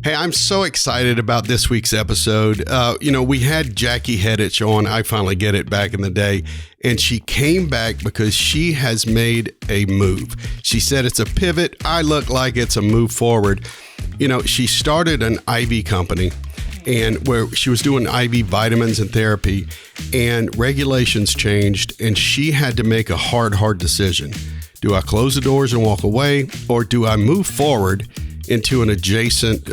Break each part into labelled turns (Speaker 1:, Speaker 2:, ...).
Speaker 1: Hey, I'm so excited about this week's episode. We had Jackie Hettich on, I Finally Get It, back in the day, and she came back because she has made a move. She said it's a pivot. I look like it's a move forward. She started an IV company and where she was doing IV vitamins and therapy, and regulations changed, and she had to make a hard decision. Do I close the doors and walk away, or do I move forward into an adjacent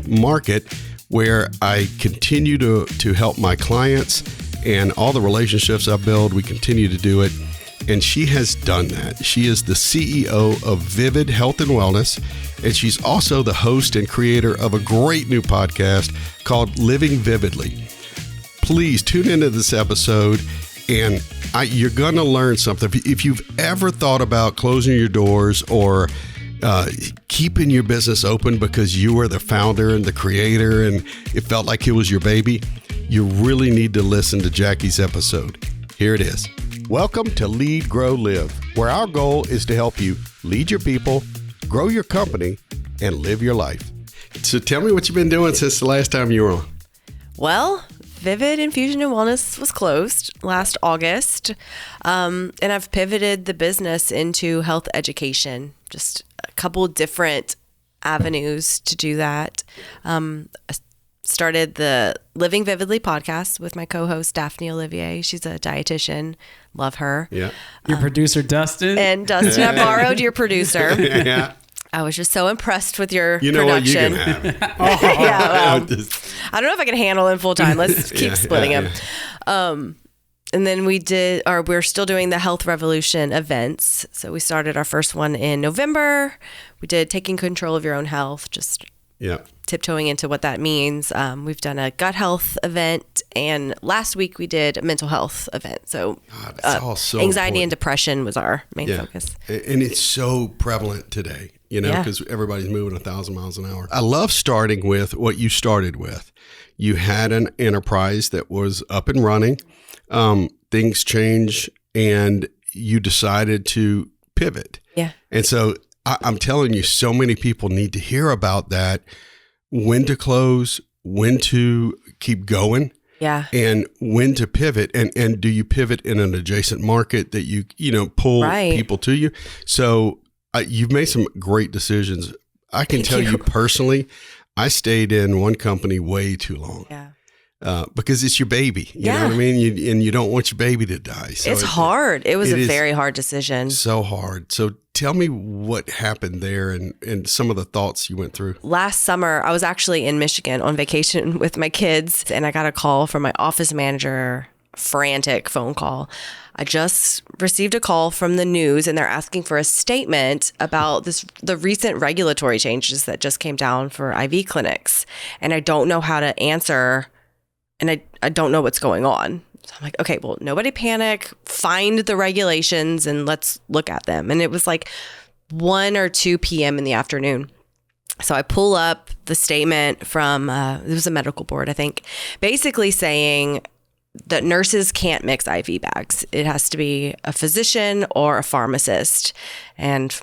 Speaker 1: market where I continue to help my clients and all the relationships I build, we continue to do it. And she has done that. She is the CEO of Vivid Health and Wellness, and she's also the host and creator of a great new podcast called Living Vividly. Please tune into this episode, and you're going to learn something. If you've ever thought about closing your doors or keeping your business open because you were the founder and the creator and it felt like it was your baby, you really need to listen to Jackie's episode. Here it is. Welcome to Lead, Grow, Live, where our goal is to help you lead your people, grow your company, and live your life. So tell me what you've been doing since the last time you were on.
Speaker 2: Well, Vivid Infusion and Wellness was closed last August, and I've pivoted the business into health education, just a couple different avenues to do that. I started the Living Vividly podcast with my co-host, Daphne Olivier. She's a dietitian. Love her.
Speaker 1: Yeah.
Speaker 3: Your producer, Dustin.
Speaker 2: And Dustin, I borrowed your producer.
Speaker 1: Yeah.
Speaker 2: I was just so impressed with your
Speaker 1: You know
Speaker 2: production.
Speaker 1: what? You can have it.
Speaker 2: Yeah, well, I don't know if I can handle him full time. Let's keep splitting him. And then we're still doing the Health Revolution events. So we started our first one in November. We did Taking Control of Your Own Health, just tiptoeing into what that means. We've done a gut health event, and last week we did a mental health event. So,
Speaker 1: so
Speaker 2: anxiety
Speaker 1: important.
Speaker 2: And depression was our main focus.
Speaker 1: And it's so prevalent today, because everybody's moving 1,000 miles an hour. I love starting with what you started with. You had an enterprise that was up and running. Things change, and you decided to pivot.
Speaker 2: Yeah.
Speaker 1: And so I'm telling you, so many people need to hear about that, when to close, when to keep going.
Speaker 2: Yeah.
Speaker 1: And when to pivot, and do you pivot in an adjacent market that you pull people to you? So you've made some great decisions. I can tell you personally, I stayed in one company way too long.
Speaker 2: Yeah.
Speaker 1: Because it's your baby, you know what I mean? And you don't want your baby to die. So
Speaker 2: it's hard. It was a very hard decision.
Speaker 1: So hard. So tell me what happened there and some of the thoughts you went through.
Speaker 2: Last summer, I was actually in Michigan on vacation with my kids, and I got a call from my office manager, frantic phone call. I just received a call from the news, and they're asking for a statement about the recent regulatory changes that just came down for IV clinics. And I don't know how to answer, and I don't know what's going on. So I'm like, okay, well, nobody panic, find the regulations and let's look at them. And it was like 1 or 2 p.m. in the afternoon. So I pull up the statement from, it was a medical board, I think, basically saying that nurses can't mix IV bags. It has to be a physician or a pharmacist. And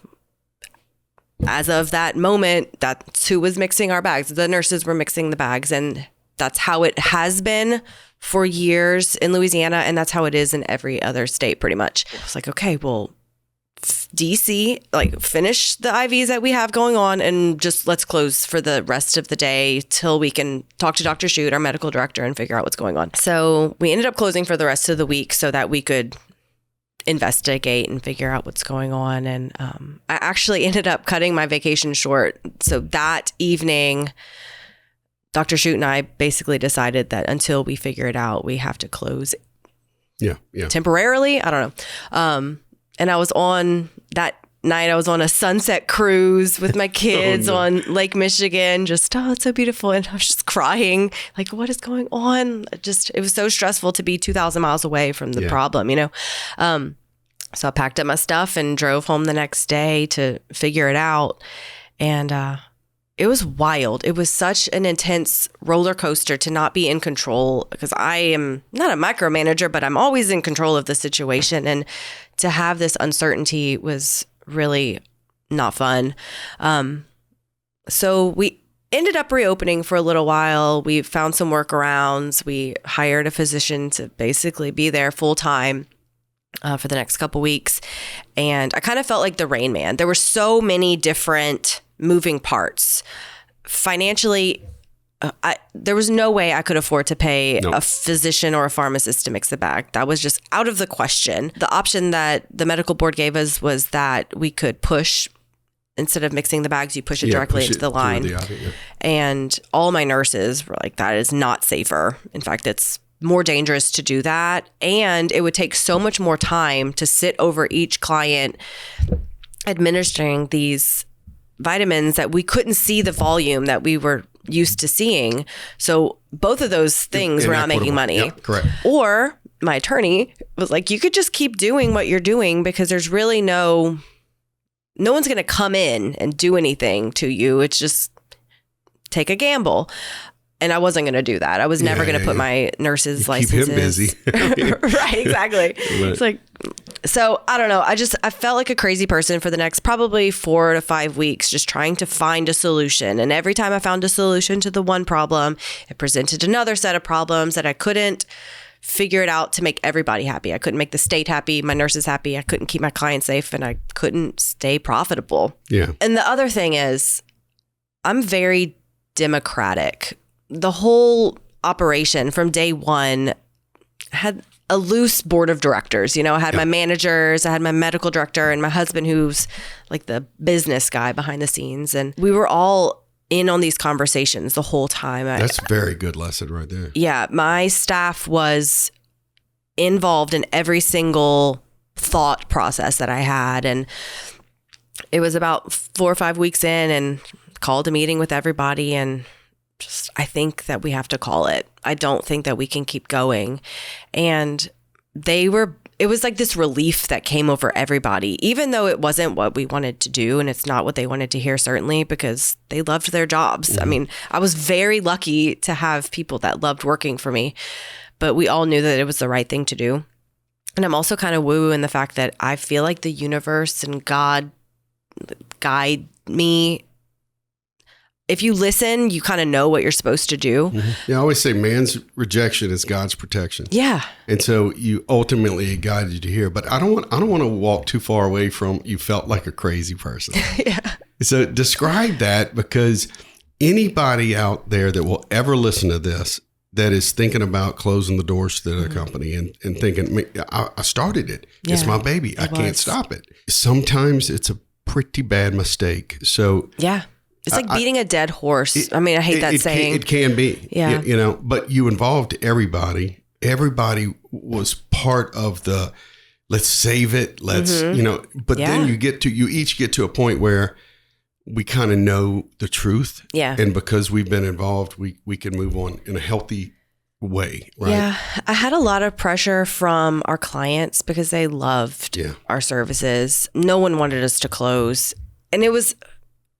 Speaker 2: as of that moment, that's who was mixing our bags. The nurses were mixing the bags, and that's how it has been for years in Louisiana, and that's how it is in every other state pretty much. It's like, okay, well, DC, finish the IVs that we have going on, and just let's close for the rest of the day till we can talk to Dr. Shute, our medical director, and figure out what's going on. So we ended up closing for the rest of the week so that we could investigate and figure out what's going on. And I actually ended up cutting my vacation short. So that evening, Dr. Shute and I basically decided that until we figure it out, we have to close temporarily. I don't know. And I was on that night, I was on a sunset cruise with my kids on Lake Michigan. Just, it's so beautiful. And I was just crying. Like, what is going on? It was so stressful to be 2,000 miles away from the problem, So I packed up my stuff and drove home the next day to figure it out. And it was wild. It was such an intense roller coaster to not be in control, because I am not a micromanager, but I'm always in control of the situation. And to have this uncertainty was really not fun. So we ended up reopening for a little while. We found some workarounds. We hired a physician to basically be there full time for the next couple weeks. And I kind of felt like the Rain Man. There were so many different moving parts. Financially, there was no way I could afford to pay a physician or a pharmacist to mix the bag. That was just out of the question. The option that the medical board gave us was that we could push, instead of mixing the bags, you push it directly into the line. And all my nurses were like, that is not safer. In fact, it's more dangerous to do that. And it would take so much more time to sit over each client administering these vitamins that we couldn't see the volume that we were used to seeing. So both of those things were not making money.
Speaker 1: Yeah, correct.
Speaker 2: Or my attorney was like, you could just keep doing what you're doing because there's really no one's going to come in and do anything to you. It's just take a gamble. And I wasn't going to do that. I was never going to put my nurse's licenses.
Speaker 1: Keep him busy.
Speaker 2: Right, exactly. It's like, so I don't know. I felt like a crazy person for the next probably 4 to 5 weeks, just trying to find a solution. And every time I found a solution to the one problem, it presented another set of problems that I couldn't figure it out to make everybody happy. I couldn't make the state happy, my nurses happy. I couldn't keep my clients safe, and I couldn't stay profitable.
Speaker 1: Yeah.
Speaker 2: And the other thing is, I'm very democratic. The whole operation from day one had a loose board of directors. I had my managers, I had my medical director, and my husband, who's like the business guy behind the scenes. And we were all in on these conversations the whole time.
Speaker 1: That's a very good lesson right there.
Speaker 2: Yeah. My staff was involved in every single thought process that I had. And it was about 4 or 5 weeks in, and called a meeting with everybody, and I think that we have to call it. I don't think that we can keep going. And it was like this relief that came over everybody, even though it wasn't what we wanted to do. And it's not what they wanted to hear, certainly, because they loved their jobs. Mm-hmm. I mean, I was very lucky to have people that loved working for me, but we all knew that it was the right thing to do. And I'm also kind of woo in the fact that I feel like the universe and God guide me. If you listen, you kind of know what you're supposed to do.
Speaker 1: Mm-hmm. Yeah, I always say man's rejection is God's protection.
Speaker 2: Yeah.
Speaker 1: And so you ultimately guided you to here. But I don't want to walk too far away from you felt like a crazy person.
Speaker 2: Yeah.
Speaker 1: So describe that, because anybody out there that will ever listen to this that is thinking about closing the doors to their company and thinking, I started it. Yeah, it's my baby. I can't stop it. Sometimes it's a pretty bad mistake. So
Speaker 2: yeah. It's like beating a dead horse. I mean, I hate that saying.
Speaker 1: It can be.
Speaker 2: Yeah.
Speaker 1: But you involved everybody. Everybody was part of the, let's save it. Let's, but then you each get to a point where we kind of know the truth.
Speaker 2: Yeah.
Speaker 1: And because we've been involved, we can move on in a healthy way. Right.
Speaker 2: Yeah. I had a lot of pressure from our clients because they loved our services. No one wanted us to close. And it was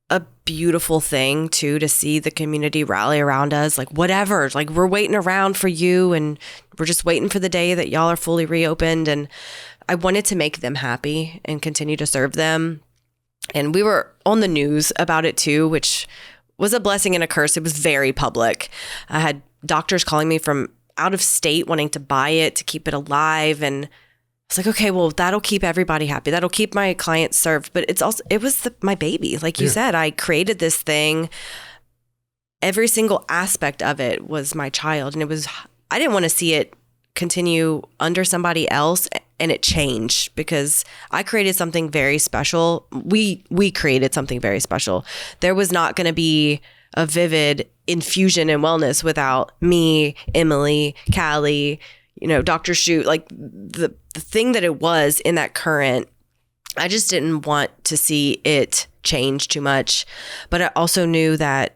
Speaker 2: a beautiful thing too, to see the community rally around us, like whatever, like we're waiting around for you and we're just waiting for the day that y'all are fully reopened. And I wanted to make them happy and continue to serve them. And we were on the news about it too, which was a blessing and a curse. It was very public. I had doctors calling me from out of state wanting to buy it to keep it alive. And I was like, okay, well, that'll keep everybody happy. That'll keep my clients served. But it was my baby. Like you said, I created this thing. Every single aspect of it was my child. And I didn't want to see it continue under somebody else and it changed, because I created something very special. We created something very special. There was not going to be a Vivid infusion and wellness without me, Emily, Callie, Dr. Shoot, like the thing that it was in that current. I just didn't want to see it change too much. But I also knew that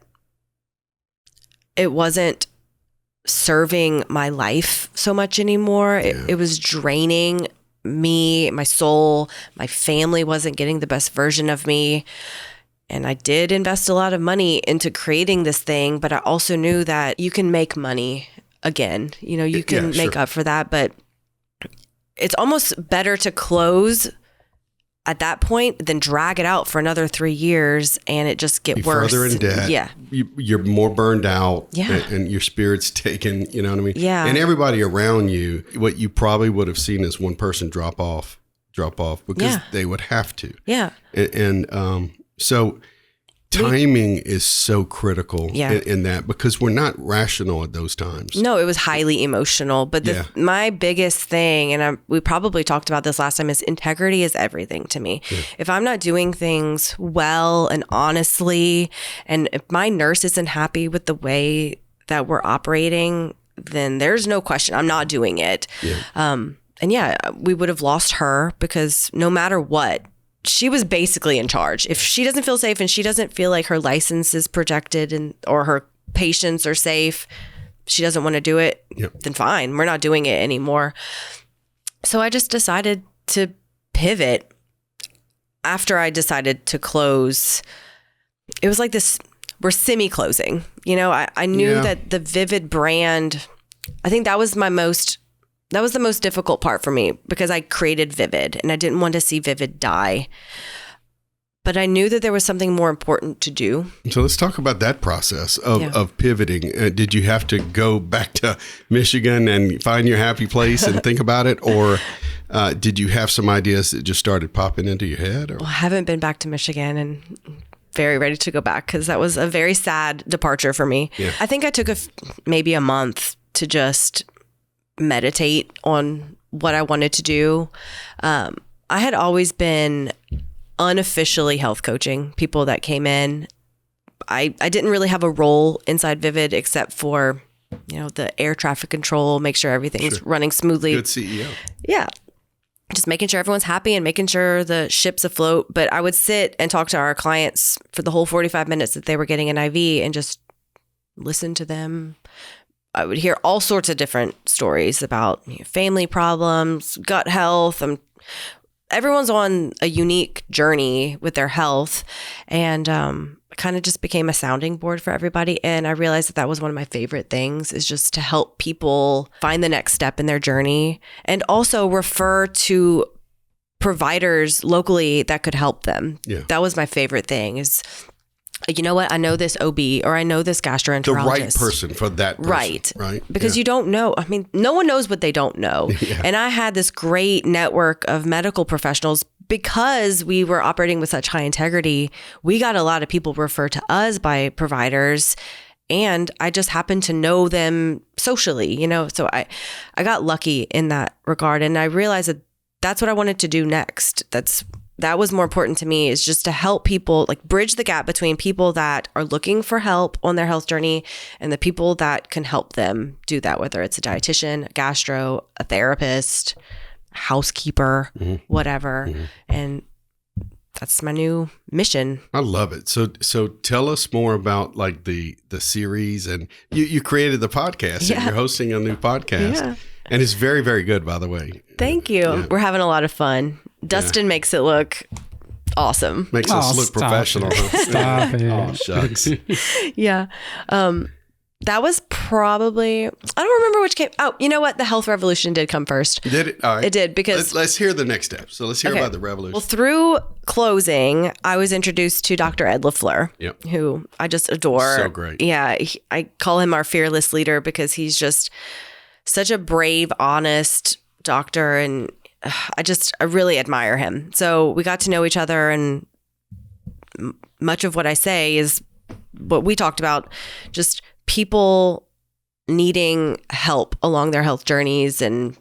Speaker 2: it wasn't serving my life so much anymore. It was draining me, my soul. My family wasn't getting the best version of me. And I did invest a lot of money into creating this thing, but I also knew that you can make money again. You can make up for that, but it's almost better to close at that point, then drag it out for another 3 years and it just get worse.
Speaker 1: Further in debt.
Speaker 2: Yeah.
Speaker 1: You're more burned out.
Speaker 2: Yeah.
Speaker 1: And your spirit's taken, you know what I mean?
Speaker 2: Yeah.
Speaker 1: And everybody around you, what you probably would have seen is one person drop off because they would have to.
Speaker 2: Yeah.
Speaker 1: And so timing is so critical in that, because we're not rational at those times.
Speaker 2: No, it was highly emotional. But my biggest thing, and we probably talked about this last time, is integrity is everything to me. Yeah. If I'm not doing things well and honestly, and if my nurse isn't happy with the way that we're operating, then there's no question I'm not doing it. Yeah. We would have lost her, because no matter what, she was basically in charge. If she doesn't feel safe and she doesn't feel like her license is protected or her patients are safe, she doesn't want to do it, then fine. We're not doing it anymore. So I just decided to pivot. After I decided to close, it was like this, we're semi-closing. I knew that the Vivid brand, I think that was the most difficult part for me, because I created Vivid and I didn't want to see Vivid die. But I knew that there was something more important to do. So
Speaker 1: let's talk about that process of pivoting. Did you have to go back to Michigan and find your happy place and think about it? Or did you have some ideas that just started popping into your head? Or?
Speaker 2: Well, I haven't been back to Michigan, and very ready to go back, because that was a very sad departure for me. Yeah. I think I took maybe a month to just meditate on what I wanted to do. I had always been unofficially health coaching people that came in. I didn't really have a role inside Vivid except for, the air traffic control, make sure everything's running smoothly.
Speaker 1: Good CEO.
Speaker 2: Yeah. Just making sure everyone's happy and making sure the ship's afloat. But I would sit and talk to our clients for the whole 45 minutes that they were getting an IV and just listen to them. I would hear all sorts of different stories about family problems, gut health. Everyone's on a unique journey with their health, and kind of just became a sounding board for everybody. And I realized that was one of my favorite things, is just to help people find the next step in their journey, and also refer to providers locally that could help them. Yeah. That was my favorite thing, is, you know what? I know this OB, or I know this gastroenterologist. The
Speaker 1: right person for that person. Right.
Speaker 2: Because you don't know. I mean, no one knows what they don't know. Yeah. And I had this great network of medical professionals, because we were operating with such high integrity. We got a lot of people referred to us by providers, and I just happened to know them socially, So I got lucky in that regard. And I realized that that's what I wanted to do next. That was more important to me, is just to help people, like bridge the gap between people that are looking for help on their health journey and the people that can help them do that, whether it's a dietitian, a gastro, a therapist, housekeeper, whatever. Mm-hmm. And that's my new mission.
Speaker 1: I love it. So tell us more about like the series, and you created the podcast and you're hosting a new podcast. Yeah. And it's very, very good, by the way.
Speaker 2: Thank you. Yeah. We're having a lot of fun. Dustin makes it look awesome.
Speaker 1: Makes us look professional.
Speaker 3: Stop it.
Speaker 1: Oh, shucks.
Speaker 2: Yeah. That was probably, I don't remember which came. Oh, you know what? The health revolution did come first.
Speaker 1: Did it? All right.
Speaker 2: It did, because
Speaker 1: let's hear the next step. So let's hear about the revolution.
Speaker 2: Well, through closing, I was introduced to Dr. Ed LaFleur, who I just adore.
Speaker 1: So great.
Speaker 2: Yeah. I call him our fearless leader, because he's just such a brave, honest doctor, and I really admire him. So we got to know each other, and much of what I say is what we talked about, just people needing help along their health journeys. And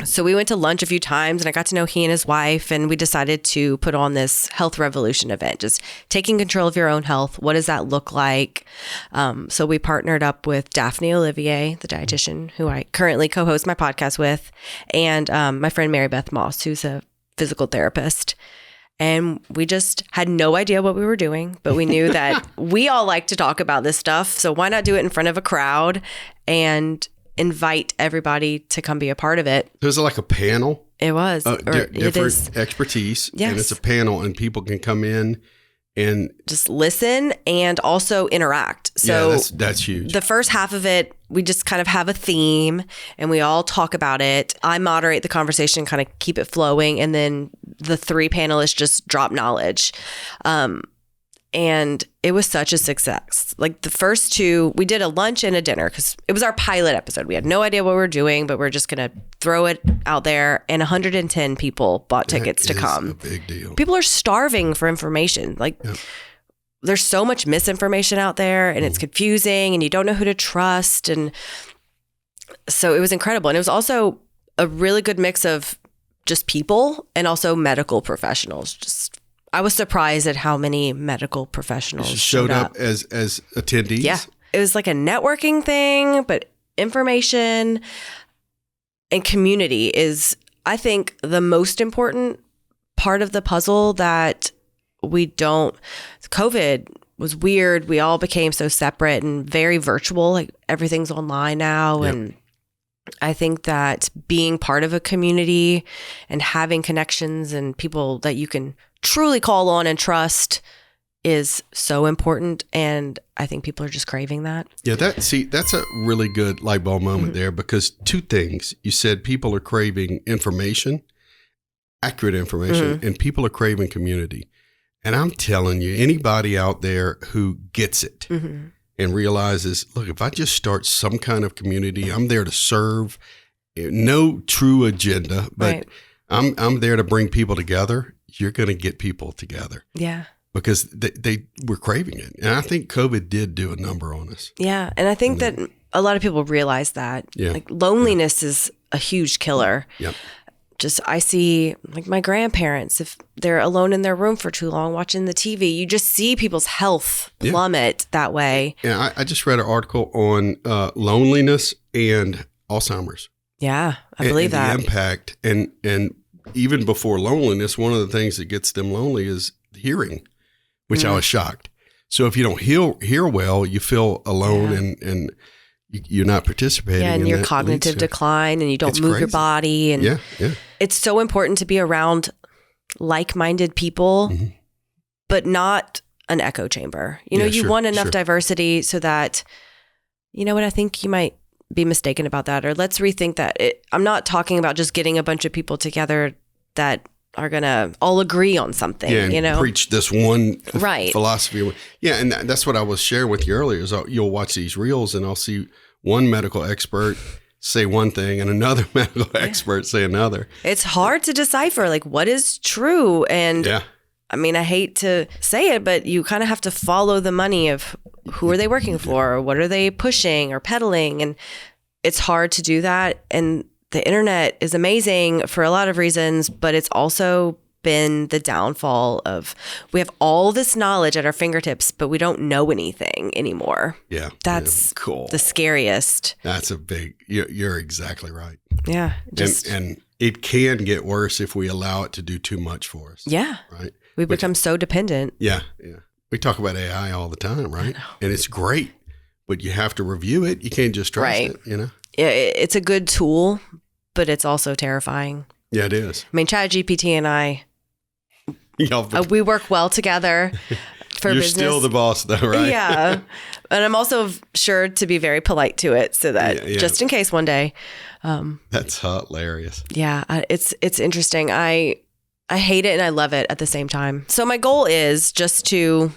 Speaker 2: so we went to lunch a few times, and I got to know he and his wife, and we decided to put on this health revolution event, just taking control of your own health. What does that look like? So we partnered up with Daphne Olivier, the dietitian who I currently co-host my podcast with, and my friend Mary Beth Moss, who's a physical therapist. And we just had no idea what we were doing, but we knew that we all like to talk about this stuff. So why not do it in front of a crowd and invite everybody to come be a part of it?
Speaker 1: There's like a panel.
Speaker 2: It was.
Speaker 1: Different expertise.
Speaker 2: Yes.
Speaker 1: And it's a panel, and people can come in and
Speaker 2: just listen and also interact. So
Speaker 1: that's huge.
Speaker 2: The first half of it, we just kind of have a theme and we all talk about it. I moderate the conversation, kind of keep it flowing. And then the 3 panelists just drop knowledge. And it was such a success. Like the first 2, we did a lunch and a dinner because it was our pilot episode. We had no idea what we were doing, but we're just going to throw it out there. And 110 people bought tickets to come.
Speaker 1: A big deal.
Speaker 2: People are starving for information. Like there's so much misinformation out there and it's confusing and you don't know who to trust. And so it was incredible. And it was also a really good mix of just people and also medical professionals. I was surprised at how many medical professionals showed up
Speaker 1: as attendees.
Speaker 2: Yeah. It was like a networking thing, but information and community is, I think, the most important part of the puzzle that we don't. COVID was weird. We all became so separate and very virtual. Like everything's online now.
Speaker 1: Yep.
Speaker 2: And I think that being part of a community and having connections and people that you can truly call on and trust is so important. And I think people are just craving that.
Speaker 1: Yeah, that's a really good light bulb moment there, because 2 things. You said people are craving information, accurate information, and people are craving community. And I'm telling you, anybody out there who gets it and realizes, look, if I just start some kind of community, I'm there to serve, no true agenda, but I'm there to bring people together. You're going to get people together.
Speaker 2: Yeah.
Speaker 1: Because they were craving it. And I think COVID did do a number on us.
Speaker 2: Yeah. And I think that a lot of people realize that.
Speaker 1: Yeah.
Speaker 2: Like loneliness is a huge killer.
Speaker 1: Yep.
Speaker 2: Just I see like my grandparents, if they're alone in their room for too long watching the TV, you just see people's health plummet that way.
Speaker 1: Yeah, I just read an article on loneliness and Alzheimer's.
Speaker 2: Yeah, I believe that.
Speaker 1: The impact. And even before loneliness, one of the things that gets them lonely is hearing, which I was shocked. So if you don't hear well, you feel alone and you're not participating.
Speaker 2: Yeah, and your cognitive decline and you don't move your body. And it's so important to be around like-minded people, but not an echo chamber. You know, you want enough diversity so that, you know what, I think you might be mistaken about that, or let's rethink that. I'm not talking about just getting a bunch of people together that are going to all agree on something,
Speaker 1: and
Speaker 2: you know,
Speaker 1: preach this one philosophy. Yeah. And that's what I was sharing with you earlier is you'll watch these reels and I'll see one medical expert say one thing and another medical expert say another.
Speaker 2: It's hard to decipher like what is true. And I mean, I hate to say it, but you kind of have to follow the money of who are they working for? Or what are they pushing or peddling? And it's hard to do that. And the internet is amazing for a lot of reasons, but it's also been the downfall of we have all this knowledge at our fingertips, but we don't know anything anymore.
Speaker 1: Yeah.
Speaker 2: That's
Speaker 1: cool.
Speaker 2: The scariest.
Speaker 1: That's a big, you're exactly right.
Speaker 2: Yeah.
Speaker 1: And it can get worse if we allow it to do too much for us.
Speaker 2: Yeah.
Speaker 1: Right.
Speaker 2: We become so dependent.
Speaker 1: Yeah. Yeah. We talk about AI all the time, right? And it's great, but you have to review it. You can't just trust it, you know?
Speaker 2: Yeah, it's a good tool, but it's also terrifying.
Speaker 1: Yeah, it is.
Speaker 2: I mean, ChatGPT and I, we work well together for
Speaker 1: You're
Speaker 2: business.
Speaker 1: still the boss though, right?
Speaker 2: Yeah. And I'm also sure to be very polite to it so that just in case one day.
Speaker 1: That's hilarious.
Speaker 2: Yeah, it's interesting. I hate it and I love it at the same time. So my goal is just to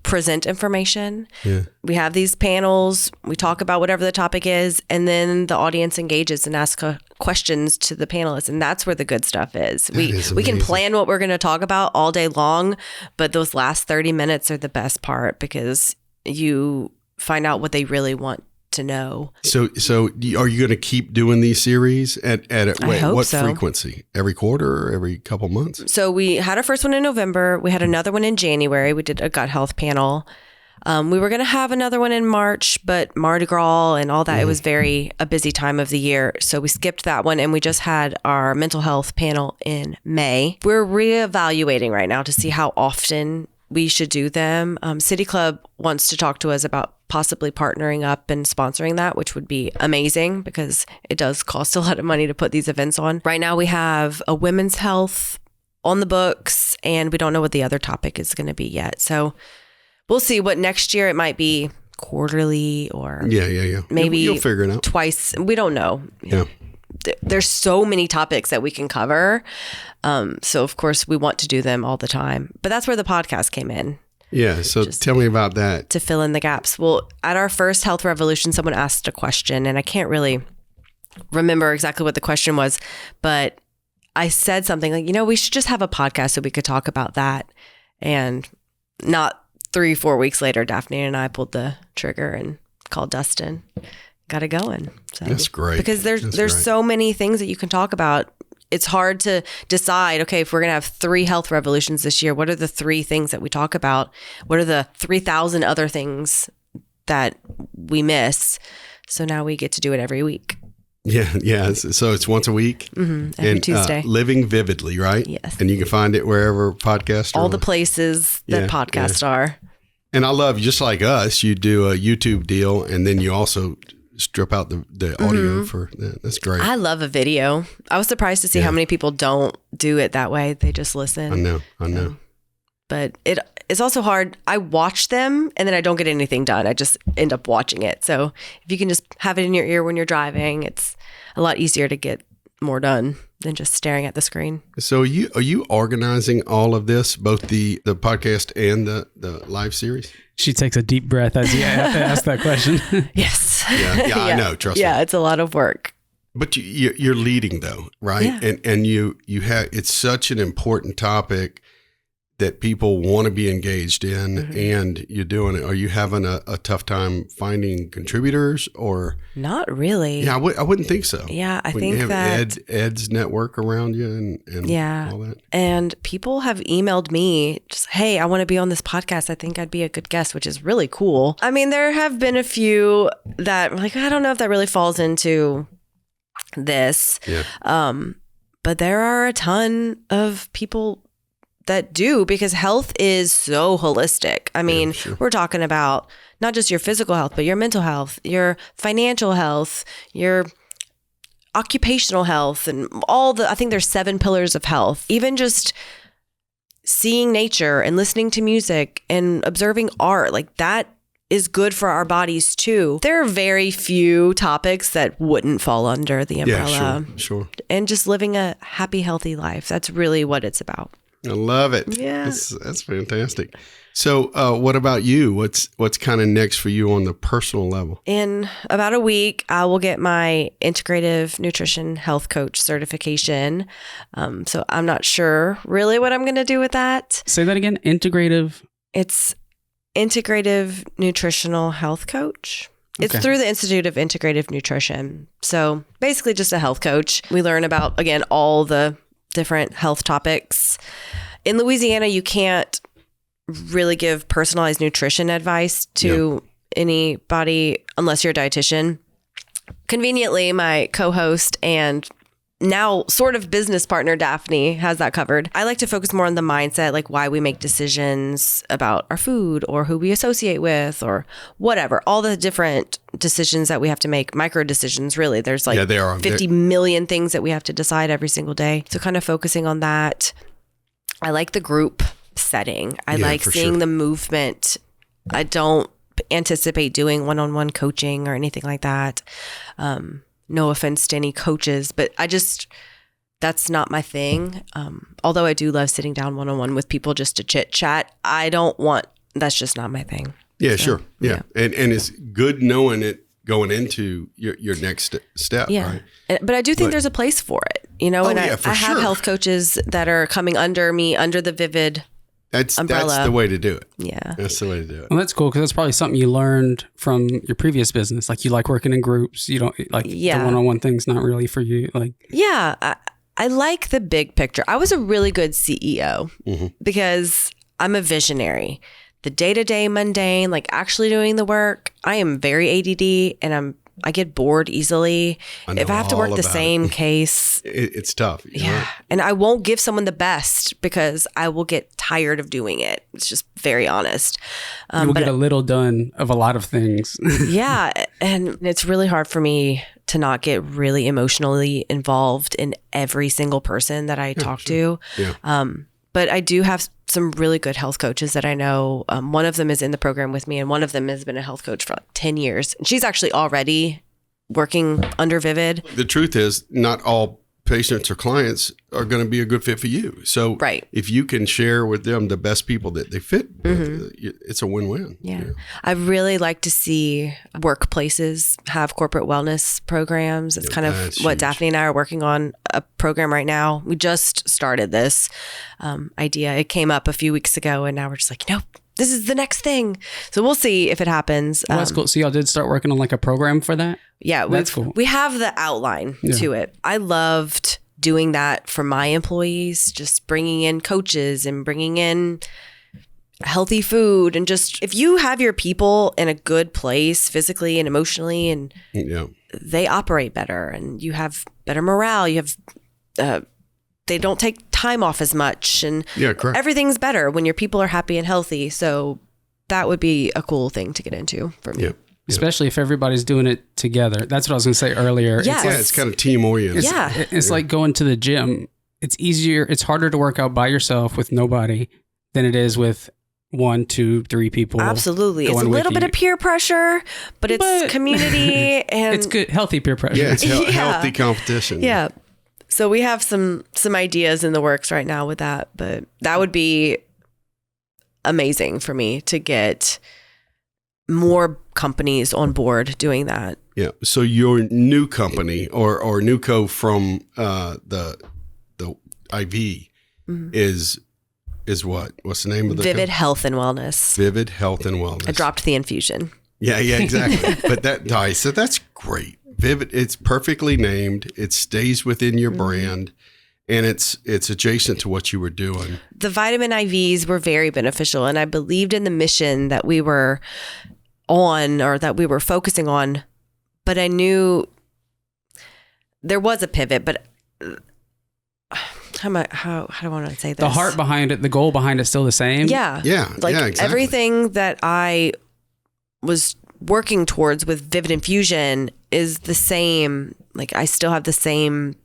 Speaker 2: present information.
Speaker 1: Yeah.
Speaker 2: We have these panels, we talk about whatever the topic is, and then the audience engages and asks questions to the panelists, and that's where the good stuff is. We can plan what we're going to talk about all day long, but those last 30 minutes are the best part because you find out what they really want to know.
Speaker 1: So are you going to keep doing these series at what
Speaker 2: so.
Speaker 1: frequency? Every quarter or every couple months?
Speaker 2: So we had our first one in November. We had another one in January. We did a gut health panel. We were going to have another one in March, but Mardi Gras and all that, it was a busy time of the year. So we skipped that one and we just had our mental health panel in May. We're reevaluating right now to see how often we should do them. City Club wants to talk to us about possibly partnering up and sponsoring that, which would be amazing because it does cost a lot of money to put these events on. Right now we have a women's health on the books, and we don't know what the other topic is going to be yet. So we'll see what next year it might be quarterly or maybe
Speaker 1: you'll figure it out
Speaker 2: twice. We don't know.
Speaker 1: Yeah.
Speaker 2: There's so many topics that we can cover. So of course we want to do them all the time, but that's where the podcast came in.
Speaker 1: Yeah. So tell me about that.
Speaker 2: To fill in the gaps. Well, at our first Health Revolution, someone asked a question, and I can't really remember exactly what the question was, but I said something like, we should just have a podcast so we could talk about that. And not 3-4 weeks later, Daphne and I pulled the trigger and called Dustin, got it going. So,
Speaker 1: that's great.
Speaker 2: Because there's so many things that you can talk about. It's hard to decide, okay, if we're going to have 3 health revolutions this year, what are the 3 things that we talk about? What are the 3,000 other things that we miss? So now we get to do it every week.
Speaker 1: Yeah. So it's once a week.
Speaker 2: Every Tuesday.
Speaker 1: Living Vividly, right?
Speaker 2: Yes.
Speaker 1: And you can find it wherever podcasts are.
Speaker 2: All the places that podcasts are.
Speaker 1: And I love, just like us, you do a YouTube deal, and then you also strip out the audio for that. That's great.
Speaker 2: I love a video. I was surprised to see how many people don't do it that way. They just listen.
Speaker 1: I know.
Speaker 2: But it's also hard. I watch them and then I don't get anything done. I just end up watching it. So if you can just have it in your ear when you're driving, it's a lot easier to get more done than just staring at the screen. So
Speaker 1: are you organizing all of this, both the podcast and the live series?
Speaker 3: She takes a deep breath as you ask that question.
Speaker 2: Yes.
Speaker 1: Yeah, I know. Trust me.
Speaker 2: Yeah, it's a lot of work.
Speaker 1: But you're leading though, right?
Speaker 2: Yeah.
Speaker 1: And you have, it's such an important topic that people want to be engaged in, and you're doing it. Are you having a tough time finding contributors, or?
Speaker 2: Not really.
Speaker 1: Yeah, I wouldn't think so.
Speaker 2: Yeah, I
Speaker 1: when
Speaker 2: think
Speaker 1: you have
Speaker 2: that
Speaker 1: Ed's network around you and all that.
Speaker 2: And people have emailed me just, hey, I want to be on this podcast. I think I'd be a good guest, which is really cool. I mean, there have been a few that like, I don't know if that really falls into this.
Speaker 1: Yeah.
Speaker 2: But there are a ton of people that do, because health is so holistic. I mean, we're talking about not just your physical health, but your mental health, your financial health, your occupational health, and I think there's 7 pillars of health. Even just seeing nature and listening to music and observing art, like that is good for our bodies too. There are very few topics that wouldn't fall under the umbrella.
Speaker 1: Yeah, sure.
Speaker 2: And just living a happy, healthy life. That's really what it's about.
Speaker 1: I love it.
Speaker 2: Yeah.
Speaker 1: That's fantastic. So what about you? What's kind of next for you on the personal level?
Speaker 2: In about a week, I will get my integrative nutrition health coach certification. So I'm not sure really what I'm going to do with that.
Speaker 3: Say that again. Integrative.
Speaker 2: It's integrative nutritional health coach. It's through the Institute of Integrative Nutrition. So basically just a health coach. We learn about, again, all the different health topics. In Louisiana, you can't really give personalized nutrition advice to anybody unless you're a dietitian. Conveniently, my co-host and now sort of business partner Daphne has that covered. I like to focus more on the mindset, like why we make decisions about our food or who we associate with or whatever. All the different decisions that we have to make, micro decisions, really. There's like 50 million things that we have to decide every single day. So kind of focusing on that. I like the group setting. I like seeing the movement. I don't anticipate doing one-on-one coaching or anything like that. No offense to any coaches, but that's not my thing. Although I do love sitting down one-on-one with people just to chit chat. That's just not my thing.
Speaker 1: Yeah, so, sure. Yeah. And it's good knowing it going into your next step, right?
Speaker 2: But I do think there's a place for it, and I have health coaches that are coming under me, under the Vivid umbrella.
Speaker 1: That's the way to do it.
Speaker 2: Yeah.
Speaker 1: That's the way to do it.
Speaker 3: Well, that's cool because that's probably something you learned from your previous business. Like you like working in groups. You don't like the one-on-one thing's not really for you. Like
Speaker 2: I like the big picture. I was a really good CEO because I'm a visionary. The day-to-day mundane, like actually doing the work, I am very ADD and I get bored easily. If I have to work the same case,
Speaker 1: it's tough.
Speaker 2: Yeah. Right? And I won't give someone the best because I will get tired of doing it. It's just very honest.
Speaker 3: You will get a little done of a lot of things.
Speaker 2: Yeah. And it's really hard for me to not get really emotionally involved in every single person that I talk to.
Speaker 1: Yeah.
Speaker 2: But I do have some really good health coaches that I know. One of them is in the program with me, and one of them has been a health coach for like 10 years. And she's actually already working under Vivid.
Speaker 1: The truth is, not all patients or clients are going to be a good fit for you. So if you can share with them the best people that they fit with, it's a win-win.
Speaker 2: Yeah. I really like to see workplaces have corporate wellness programs. It's kind of what huge. Daphne and I are working on a program right now. We just started this idea. It came up a few weeks ago, and now we're just like, this is the next thing. So we'll see if it happens.
Speaker 3: Well, that's cool. So y'all did start working on like a program for that?
Speaker 2: Yeah. That's cool. We have the outline to it. I loved doing that for my employees, just bringing in coaches and bringing in healthy food. And just, if you have your people in a good place physically and emotionally, and they operate better, and you have better morale, you have, they don't take time off as much, and everything's better when your people are happy and healthy. So that would be a cool thing to get into for me.
Speaker 3: Especially if everybody's doing it together. That's what I was going to say earlier.
Speaker 1: It's kind of team oriented.
Speaker 3: It's like going to the gym. It's easier. It's harder to work out by yourself with nobody than it is with 1, 2, 3 people.
Speaker 2: Absolutely. It's a little bit of peer pressure, but it's community, and
Speaker 3: it's good, healthy peer pressure.
Speaker 1: Yeah, it's healthy competition.
Speaker 2: Yeah. So we have some ideas in the works right now with that, but that would be amazing for me to get more companies on board doing that.
Speaker 1: Yeah. So your new company or new co from the IV is what? What's the name of the
Speaker 2: Vivid Health and Wellness.
Speaker 1: Vivid Health and Wellness.
Speaker 2: I dropped the infusion.
Speaker 1: Yeah, exactly. But so that's great. Vivid, it's perfectly named. It stays within your brand, and it's adjacent to what you were doing.
Speaker 2: The vitamin IVs were very beneficial, and I believed in the mission that we were on, or that we were focusing on, but I knew there was a pivot. But how do I want to say this?
Speaker 3: The heart behind it, the goal behind it, still the same.
Speaker 2: Yeah. Exactly. Everything that I was working towards with Vivid Infusion is the same. Like, I still have the same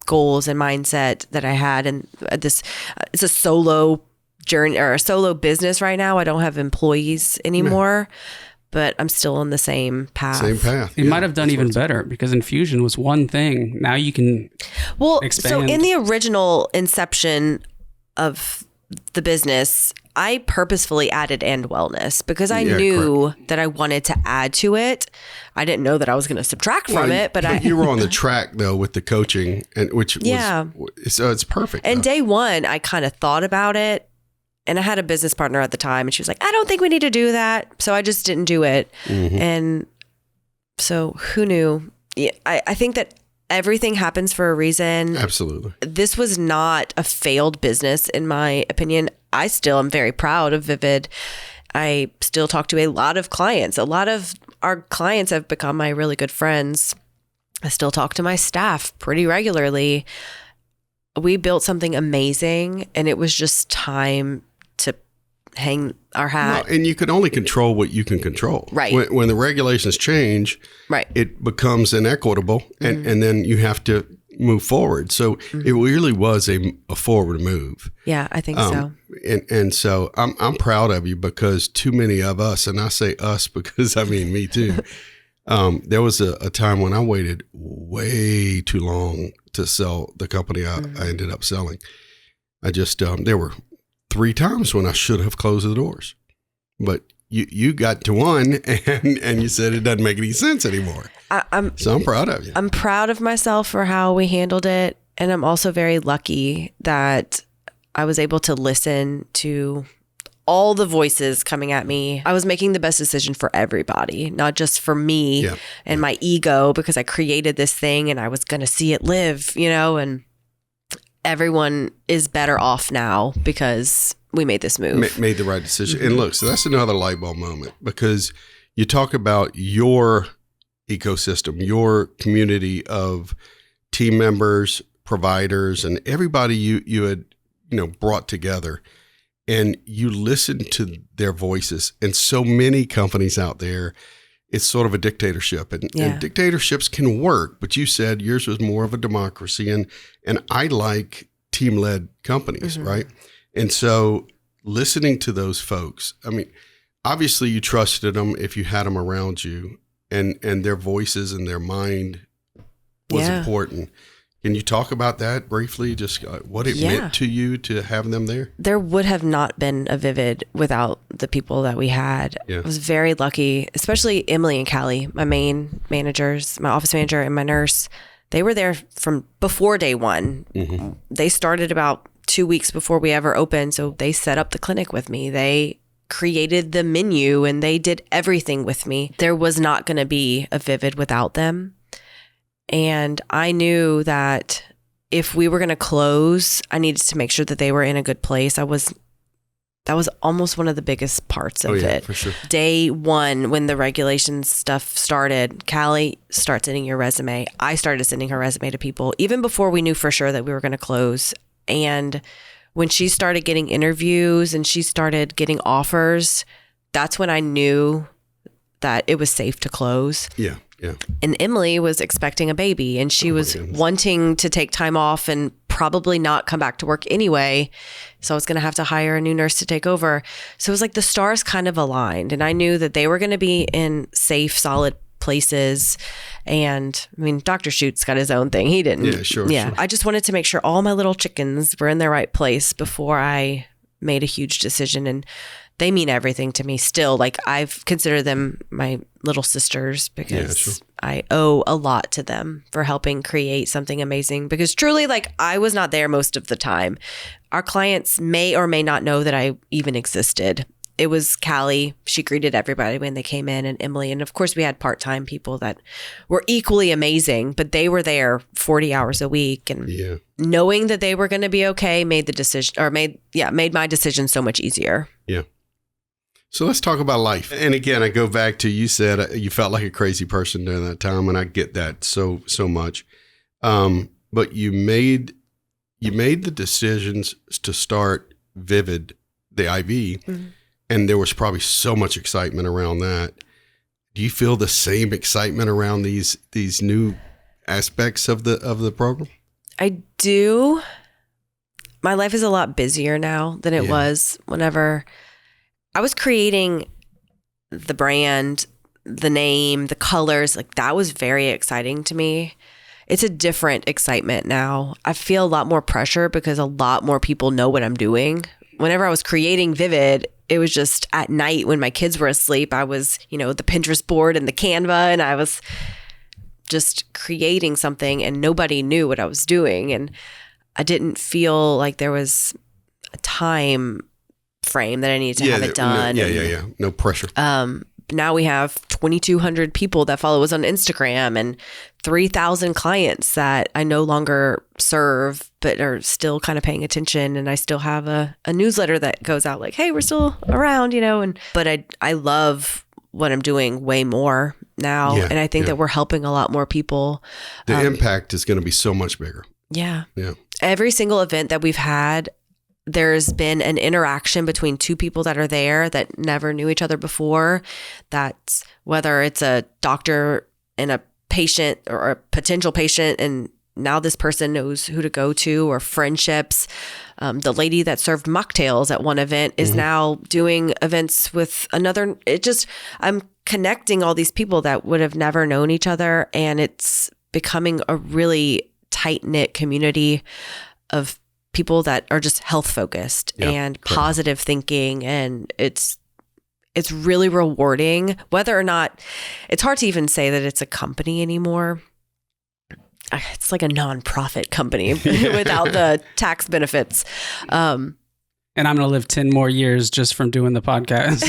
Speaker 2: goals and mindset that I had. And it's a solo journey, or a solo business right now. I don't have employees anymore, but I'm still on the same path.
Speaker 3: It might have done even better, because infusion was one thing. Now you can expand.
Speaker 2: So in the original inception of the business, I purposefully added "and wellness" because I knew that I wanted to add to it. I didn't know that I was going to subtract from it, but
Speaker 1: you were on the track though with the coaching, and so it's perfect.
Speaker 2: And day one, I kind of thought about it, and I had a business partner at the time, and she was like, "I don't think we need to do that," so I just didn't do it. And so who knew? I think that everything happens for a reason.
Speaker 1: Absolutely.
Speaker 2: This was not a failed business, in my opinion. I still am very proud of Vivid. I still talk to a lot of clients. A lot of our clients have become my really good friends. I still talk to my staff pretty regularly. We built something amazing, and it was just time to hang our hat.
Speaker 1: And you can only control what you can control.
Speaker 2: Right.
Speaker 1: When the regulations change, it becomes inequitable, and then you have to move forward. So it really was a forward move.
Speaker 2: Yeah, I think so.
Speaker 1: And so I'm proud of you, because too many of us, and I say us because I mean me too, there was a time when I waited way too long to sell the company I ended up selling. I just, there were 3 times when I should have closed the doors, but you got to one and you said it doesn't make any sense anymore. So I'm proud of you.
Speaker 2: I'm proud of myself for how we handled it. And I'm also very lucky that I was able to listen to all the voices coming at me. I was making the best decision for everybody, not just for me and my ego, because I created this thing and I was going to see it live, and everyone is better off now because we made this move.
Speaker 1: Made the right decision. And look, so that's another light bulb moment, because you talk about your ecosystem, your community of team members, providers, and everybody you had, brought together, and you listened to their voices. And so many companies out there, it's sort of a dictatorship, and dictatorships can work, but you said yours was more of a democracy, and I like team-led companies, right? And so listening to those folks, I mean, obviously you trusted them if you had them around you, and their voices and their mind was important. Can you talk about that briefly? Just what it meant to you to have them there?
Speaker 2: There would have not been a Vivid without the people that we had. I was very lucky, especially Emily and Callie, my main managers, my office manager and my nurse. They were there from before day one. They started about 2 weeks before we ever opened. So they set up the clinic with me. They created the menu and they did everything with me. There was not going to be a Vivid without them. And I knew that if we were going to close, I needed to make sure that they were in a good place. That was almost one of the biggest parts of it.
Speaker 1: For sure.
Speaker 2: Day one, when the regulations stuff started, Callie, start sending your resume. I started sending her resume to people even before we knew for sure that we were going to close. And when she started getting interviews and she started getting offers, that's when I knew that it was safe to close.
Speaker 1: Yeah.
Speaker 2: And Emily was expecting a baby and she was wanting to take time off and probably not come back to work anyway. So I was going to have to hire a new nurse to take over. So it was like the stars kind of aligned and I knew that they were going to be in safe, solid places. And I mean, Dr. Schute's got his own thing. He didn't.
Speaker 1: Yeah, sure.
Speaker 2: I just wanted to make sure all my little chickens were in their right place before I made a huge decision. And they mean everything to me still. Like I've considered them my little sisters because I owe a lot to them for helping create something amazing, because truly, like, I was not there most of the time. Our clients may or may not know that I even existed. It was Callie. She greeted everybody when they came in, and Emily. And of course we had part-time people that were equally amazing, but they were there 40 hours a week. And knowing that they were going to be okay made my decision so much easier.
Speaker 1: Yeah. So let's talk about life. And again, I go back to, you said you felt like a crazy person during that time, and I get that so much. But you made the decisions to start Vivid, the IV, and there was probably so much excitement around that. Do you feel the same excitement around these new aspects of the program?
Speaker 2: I do. My life is a lot busier now than it was whenever I was creating the brand, the name, the colors. Like, that was very exciting to me. It's a different excitement now. I feel a lot more pressure because a lot more people know what I'm doing. Whenever I was creating Vivid, it was just at night when my kids were asleep. I was, the Pinterest board and the Canva, and I was just creating something and nobody knew what I was doing. And I didn't feel like there was a time frame that I needed to have it done.
Speaker 1: No pressure.
Speaker 2: Now we have 2,200 people that follow us on Instagram and 3,000 clients that I no longer serve, but are still kind of paying attention. And I still have a newsletter that goes out like, hey, we're still around, but I love what I'm doing way more now. And I think that we're helping a lot more people.
Speaker 1: The impact is going to be so much bigger.
Speaker 2: Yeah. Every single event that we've had, there's been an interaction between two people that are there that never knew each other before. That's whether it's a doctor and a patient or a potential patient, and now this person knows who to go to, or friendships. The lady that served mocktails at one event is now doing events with another. I'm connecting all these people that would have never known each other, and it's becoming a really tight-knit community of people that are just health focused and positive thinking. And it's really rewarding, whether or not it's hard to even say that it's a company anymore. It's like a nonprofit company without the tax benefits.
Speaker 3: And I'm going to live 10 more years just from doing the podcast.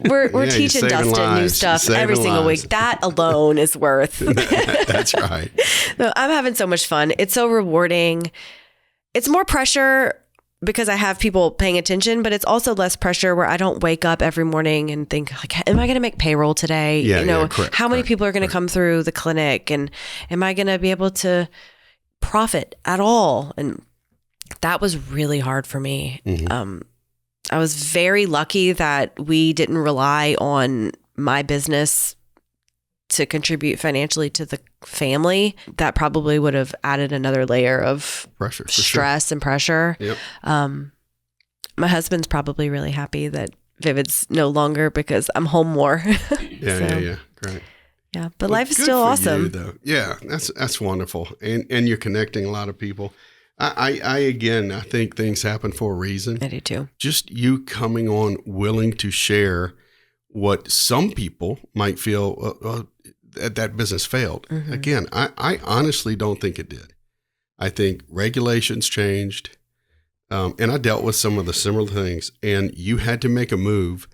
Speaker 2: we're teaching Dustin new stuff every single week. That alone is worth.
Speaker 1: That's right.
Speaker 2: No, I'm having so much fun. It's so rewarding. It's more pressure because I have people paying attention, but it's also less pressure where I don't wake up every morning and think, like, am I going to make payroll today? How many people are going to come through the clinic, and am I going to be able to profit at all? And that was really hard for me. I was very lucky that we didn't rely on my business to contribute financially to the family, that probably would have added another layer of
Speaker 1: pressure, for
Speaker 2: stress and pressure.
Speaker 1: Yep.
Speaker 2: My husband's probably really happy that Vivid's no longer because I'm home more.
Speaker 1: Yeah. Great.
Speaker 2: Yeah, but
Speaker 1: Well,
Speaker 2: life is
Speaker 1: good
Speaker 2: still
Speaker 1: for
Speaker 2: awesome.
Speaker 1: you, though. Yeah, that's wonderful, and you're connecting a lot of people. I think things happen for a reason.
Speaker 2: I do too.
Speaker 1: Just you coming on, willing to share what some people might feel that business failed.
Speaker 2: Mm-hmm.
Speaker 1: Again, I honestly don't think it did. I think regulations changed, and I dealt with some of the similar things. And you had to make a move.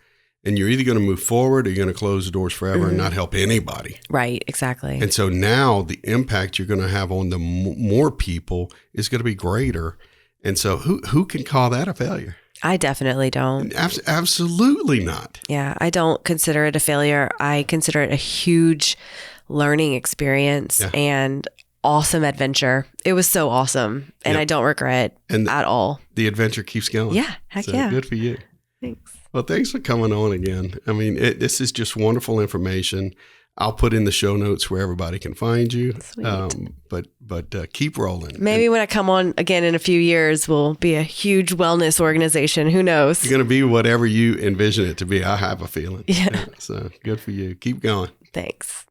Speaker 1: And you're either going to move forward or you're going to close the doors forever and not help anybody.
Speaker 2: Right, exactly.
Speaker 1: And so now the impact you're going to have on the more people is going to be greater. And so who can call that a failure?
Speaker 2: I definitely don't.
Speaker 1: Absolutely not.
Speaker 2: Yeah, I don't consider it a failure. I consider it a huge learning experience and awesome adventure. It was so awesome. And I don't regret at all.
Speaker 1: The adventure keeps going.
Speaker 2: Yeah, heck yeah.
Speaker 1: Good for you.
Speaker 2: Thanks.
Speaker 1: Well, thanks for coming on again. I mean, this is just wonderful information. I'll put in the show notes where everybody can find you.
Speaker 2: Sweet.
Speaker 1: But keep rolling.
Speaker 2: Maybe when I come on again in a few years, we'll be a huge wellness organization. Who knows?
Speaker 1: You're going to be whatever you envision it to be. I have a feeling.
Speaker 2: Yeah.
Speaker 1: So good for you. Keep going.
Speaker 2: Thanks.